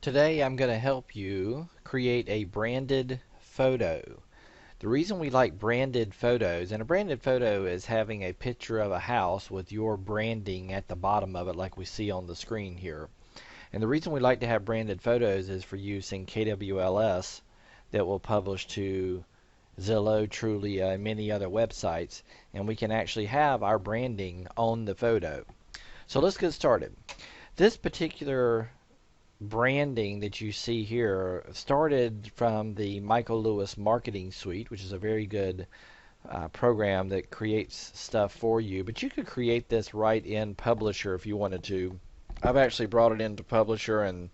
Today I'm going to help you create a branded photo. The reason we like branded photos, and a branded photo is having a picture of a house with your branding at the bottom of it like we see on the screen here. And the reason we like to have branded photos is for use in KWLS that will publish to Zillow, Trulia, and many other websites, and we can actually have our branding on the photo. So let's get started. This particular branding that you see here started from the Michael Lewis Marketing Suite, which is a very good program that creates stuff for you. But you could create this right in Publisher if you wanted to. I've actually brought it into Publisher and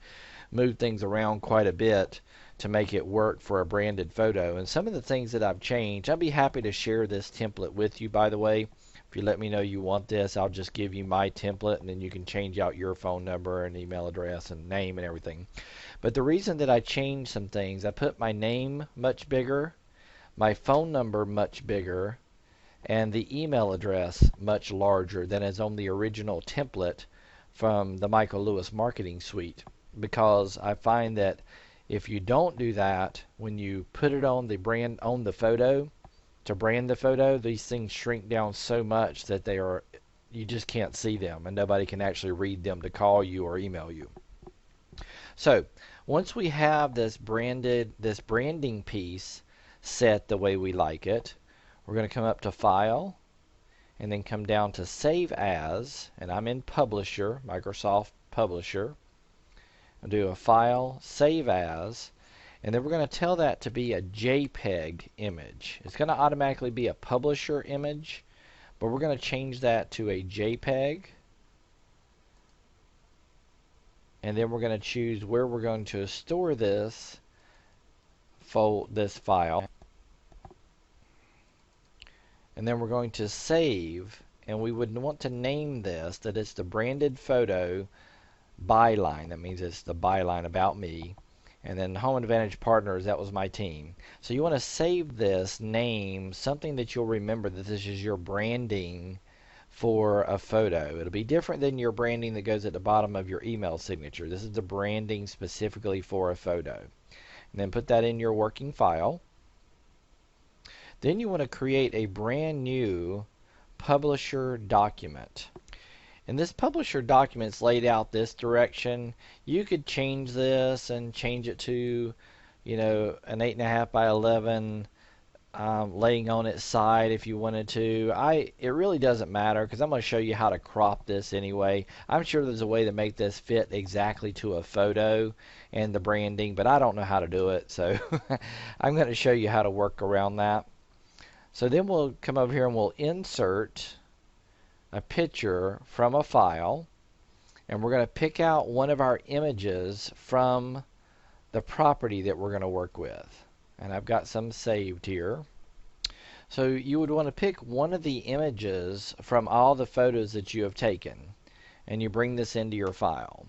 moved things around quite a bit to make it work for a branded photo. And some of the things that I've changed, I'd be happy to share this template with you, by the way. If you let me know you want this, I'll just give you my template, and then you can change out your phone number and email address and name and everything. But the reason that I changed some things, I put my name much bigger, my phone number much bigger, and the email address much larger than is on the original template from the Michael Lewis Marketing Suite. Because I find that if you don't do that, when you put it on the brand on the photo, to brand the photo, these things shrink down so much that you just can't see them, and nobody can actually read them to call you or email you. So once we have this branding piece set the way we like it, we're going to come up to File and then come down to Save As, and I'm in Publisher, Microsoft Publisher. I'll do a File, Save As, and then we're going to tell that to be a JPEG image. It's going to automatically be a publisher image, but we're going to change that to a JPEG. And then we're going to choose where we're going to store this file. And then we're going to save, and we would want to name this that it's the branded photo byline. That means it's the byline about me. And then Home Advantage Partners, that was my team. So you want to save this name, something that you'll remember that this is your branding for a photo. It'll be different than your branding that goes at the bottom of your email signature. This is the branding specifically for a photo. And then put that in your working file. Then you want to create a brand new publisher document. And this publisher document is laid out this direction. You could change this and change it to, an 8.5 by 11 laying on its side if you wanted to. It really doesn't matter because I'm going to show you how to crop this anyway. I'm sure there's a way to make this fit exactly to a photo and the branding, but I don't know how to do it, so I'm going to show you how to work around that. So then we'll come over here and we'll insert a picture from a file, and we're going to pick out one of our images from the property that we're going to work with. And I've got some saved here. So you would want to pick one of the images from all the photos that you have taken, and you bring this into your file.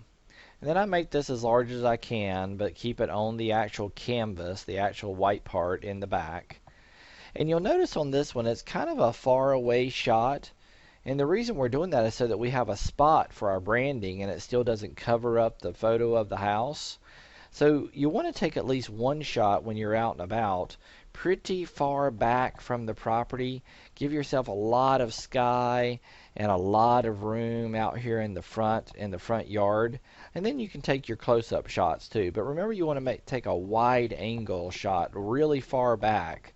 And then I make this as large as I can, but keep it on the actual canvas, the actual white part in the back. And you'll notice on this one it's kind of a far away shot. And the reason we're doing that is so that we have a spot for our branding and it still doesn't cover up the photo of the house. So you want to take at least one shot when you're out and about, pretty far back from the property. Give yourself a lot of sky and a lot of room out here in the front yard. And then you can take your close-up shots too. But remember, you want to take a wide angle shot really far back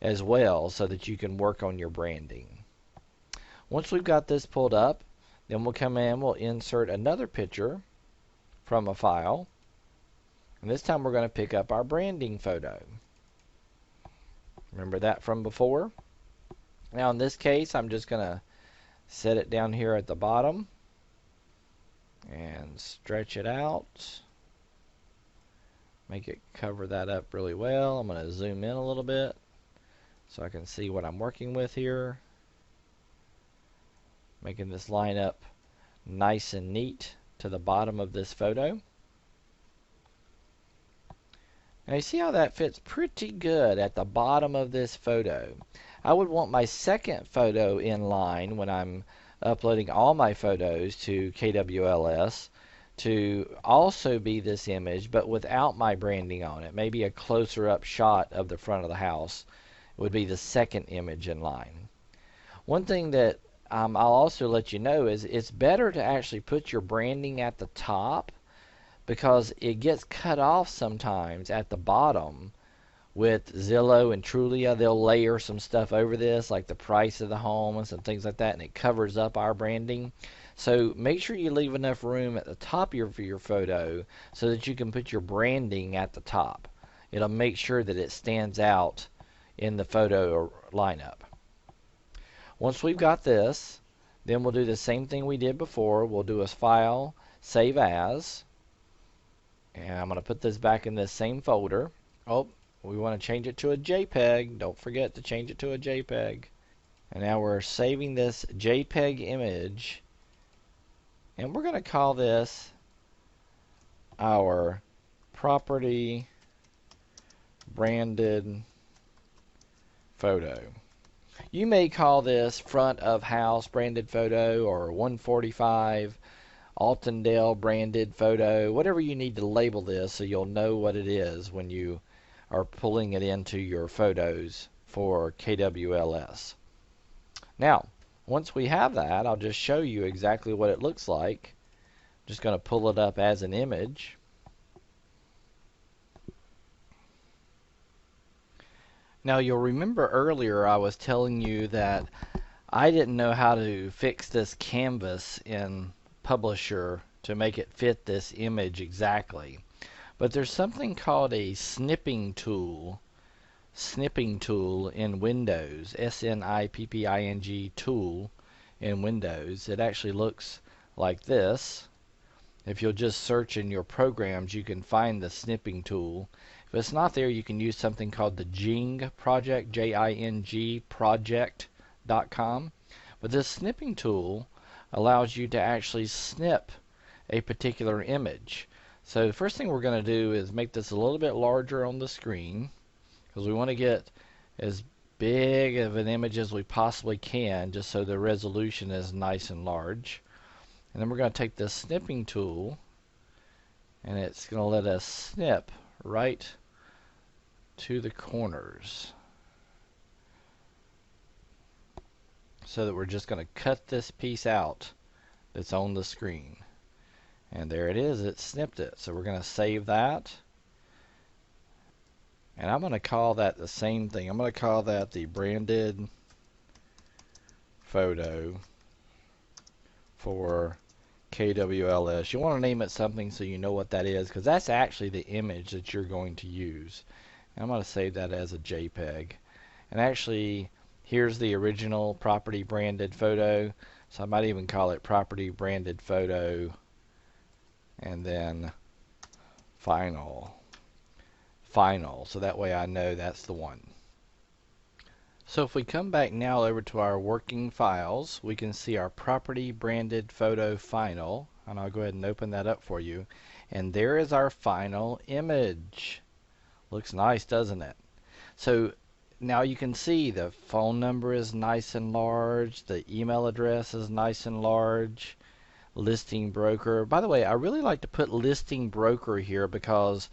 as well so that you can work on your branding. Once we've got this pulled up, then we'll come in, we'll insert another picture from a file. And this time we're going to pick up our branding photo. Remember that from before? Now in this case, I'm just going to set it down here at the bottom and stretch it out. Make it cover that up really well. I'm going to zoom in a little bit so I can see what I'm working with here. Making this line up nice and neat to the bottom of this photo. Now you see how that fits pretty good at the bottom of this photo. I would want my second photo in line when I'm uploading all my photos to KWLS to also be this image, but without my branding on it. Maybe a closer up shot of the front of the house would be the second image in line. One thing that I'll also let you know is it's better to actually put your branding at the top, because it gets cut off sometimes at the bottom with Zillow and Trulia. They'll layer some stuff over this, like the price of the home and some things like that, and it covers up our branding. So make sure you leave enough room at the top of your photo so that you can put your branding at the top. It'll make sure that it stands out in the photo lineup. Once we've got this, then we'll do the same thing we did before. We'll do a file, save as, and I'm going to put this back in this same folder. Oh, we want to change it to a JPEG. Don't forget to change it to a JPEG. And now we're saving this JPEG image, and we're going to call this our property branded photo. You may call this front of house branded photo, or 145 Altondale branded photo, whatever you need to label this so you'll know what it is when you are pulling it into your photos for KWLS. Now, once we have that, I'll just show you exactly what it looks like. I'm just going to pull it up as an image. Now, you'll remember earlier I was telling you that I didn't know how to fix this canvas in Publisher to make it fit this image exactly. But there's something called a snipping tool in Windows, SNIPPING tool in Windows. It actually looks like this. If you'll just search in your programs, you can find the snipping tool. If it's not there, you can use something called the Jing project, Jing project.com. But this snipping tool allows you to actually snip a particular image. So the first thing we're going to do is make this a little bit larger on the screen, because we want to get as big of an image as we possibly can, just so the resolution is nice and large. And then we're going to take this snipping tool, and it's going to let us snip right to the corners, so that we're just going to cut this piece out that's on the screen. And there it is, it snipped it. So we're going to save that. And I'm going to call that the same thing. I'm going to call that the branded photo for KWLS. You want to name it something so you know what that is, because that's actually the image that you're going to use. And I'm going to save that as a JPEG. And actually, here's the original property branded photo. So I might even call it property branded photo, and then final, so that way I know that's the one. So if we come back now over to our working files, we can see our property branded photo final, and I'll go ahead and open that up for you, and there is our final image. Looks nice, doesn't it? So now you can see the phone number is nice and large, the email address is nice and large, listing broker. By the way, I really like to put listing broker here, because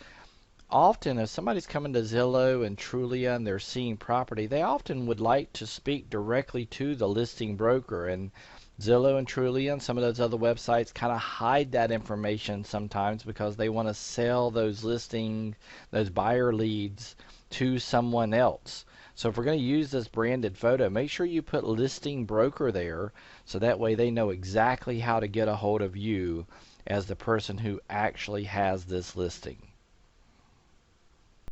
often if somebody's coming to Zillow and Trulia and they're seeing property, they often would like to speak directly to the listing broker. And Zillow and Trulia and some of those other websites kind of hide that information sometimes, because they want to sell those listings, those buyer leads, to someone else. So if we're going to use this branded photo, make sure you put listing broker there, so that way they know exactly how to get a hold of you as the person who actually has this listing.